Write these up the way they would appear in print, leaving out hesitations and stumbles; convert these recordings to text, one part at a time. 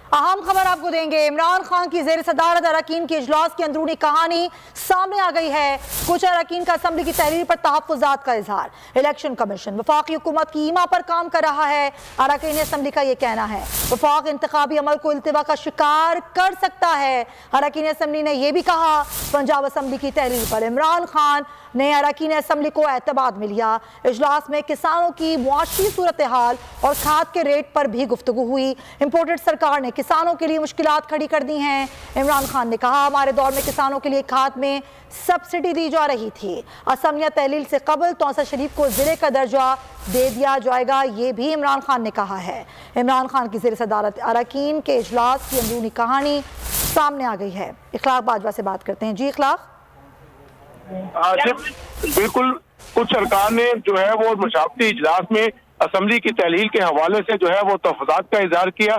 अहम खबर आपको देंगे। इमरान खान की जेर सदारत अरकान के इजलास की अंदरूनी कहानी सामने आ गई है। कुछ अरकान का असम्बली की तहरीर पर तहफ़्फ़ुज़ात का इजहार। इलेक्शन कमीशन वफाकी हुकूमत की ईमा पर काम कर रहा है। अरकान असम्बली का यह कहना है वफाक इंतखाबी अमल को इल्तिवा का शिकार कर सकता है। अरकान असम्बली ने यह भी कहा पंजाब असम्बली की तहरीर पर इमरान खान ने अरकान असम्बली को एतमाद में लिया। इजलास में किसानों की मुआशी सूरत हाल और खाद के रेट पर भी गुफ्तगू हुई। इम्पोर्टेड सरकार ने किसानों के लिए मुश्किलात खड़ी कर दी हैं। इमरान खान ने कहा हमारे दौर में किसानों के लिए खाद में सब्सिडी दी जा रही थी। असमिया तहलील से कबल तौसा शरीफ को जिले का दर्जा दे दिया जाएगा, ये भी इमरान खान ने कहा है। इमरान खान की ज़ेर सदारत अरकान के इजलास की अंदरूनी कहानी सामने आ गई है। इखलाक बाजवा से बात करते हैं। जी इखलाक। बिल्कुल, कुछ सरकार ने जो है वो मशावरती इजलास में असम्बली की तहलील के हवाले से जो है वो तहफ़्फ़ुज़ात का इजहार किया,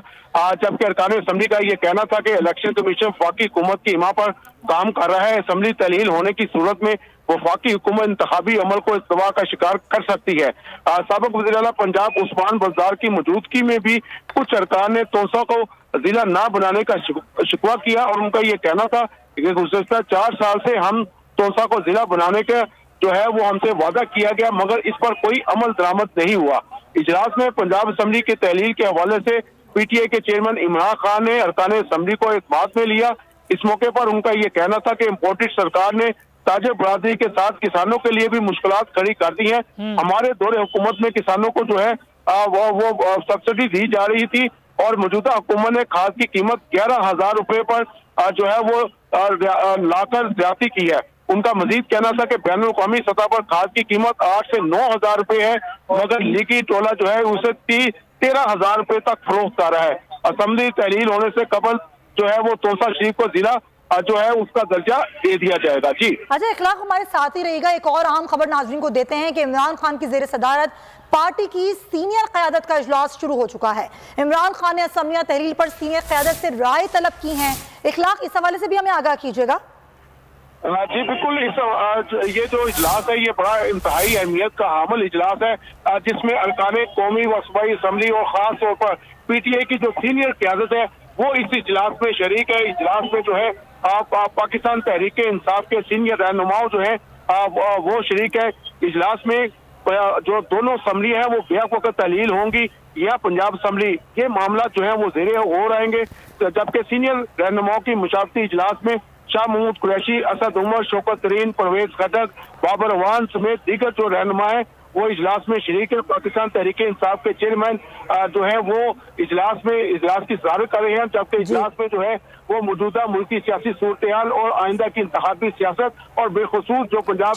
जबकि अरकान असम्बली का ये कहना था कि इलेक्शन कमीशन वफाकी हुकूमत की हिमा पर काम कर रहा है। असम्बली तहलील होने की सूरत में वफाकी हुकूमत इंतखाबी अमल को इस्तेमाल का शिकार कर सकती है। साबिक़ वज़ीर आला पंजाब उस्मान बज़दार की मौजूदगी में भी कुछ सरकार ने तोसा को जिला ना बनाने का शिकवा किया और उनका ये कहना था कि गुज़श्ता 4 साल से हम तोसा को जिला बनाने का जो है वो हमसे वादा किया गया, मगर इस पर कोई अमल दरामद नहीं हुआ। इजलास में पंजाब असम्बली की तहलील के हवाले से पीटीआई के चेयरमैन इमरान खान ने अरकान असम्बली को एक बात में लिया। इस मौके पर उनका ये कहना था कि इम्पोर्टेड सरकार ने ताजिर बरादरी के साथ किसानों के लिए भी मुश्किलात खड़ी कर दी है। हमारे दौरे हुकूमत में किसानों को जो है वो सब्सिडी दी जा रही थी और मौजूदा हुकूमत ने खाद की कीमत 11,000 रुपए पर जो है वो लाकर ज्यादती की है। उनका मजीद कहना था कि बैन अवी सतह पर खाद की कीमत 8 से 9,000 रुपए है, मगर लीगी टोला जो है उसे 13,000 रुपए तक फरोख्त कर रहा है। असम्बली तहलील होने से कबल जो है वो तोसा शरीफ को जिला जो है उसका दर्जा दे दिया जाएगा। जी अच्छा इखलाक हमारे साथ ही रहेगा। एक और अहम खबर नाज़रीन को देते हैं कि इमरान खान की जेर सदारत पार्टी की सीनियर क़यादत का इजलास शुरू हो चुका है। इमरान खान ने असमिया तहरीर पर सीनियर क़यादत से राय तलब की है। इखलाक इस हवाले से भी हमें आगाह कीजिएगा। जी बिल्कुल, ये जो इजलास है ये बड़ा इंतहाई अहमियत का हामिल इजलास है, जिसमें अरकान कौमी व सूबाई असम्बली और खास तौर पर पीटीआई की जो सीनियर क़यादत है वो इस इजलास में शरीक है। इजलास में जो है पाकिस्तान तहरीक इंसाफ के सीनियर रहनुमाओं जो है वो शरीक है। इजलास में जो दोनों असम्बली है वो बेवक्त तहलील होंगी या पंजाब असम्बली, ये मामला जो है वो ज़ेरे हो रहेंगे, जबकि सीनियर रहनुमाओं की मुशावरती इजलास में शाह महमूद कुरैशी, असद उमर, शौकत तरीन, परवेज खटक, बाबर अवान समेत दीगर जो रहनुमा है वो इजलास में शरीक है। पाकिस्तान तहरीक इंसाफ के चेयरमैन जो है वो इजलास की सदारत कर रहे हैं, जबकि इजलास में जो है वो मौजूदा मुल्की सियासी सूरत हाल और आइंदा की इंतखाबी सियासत और बेखुसूस जो पंजाब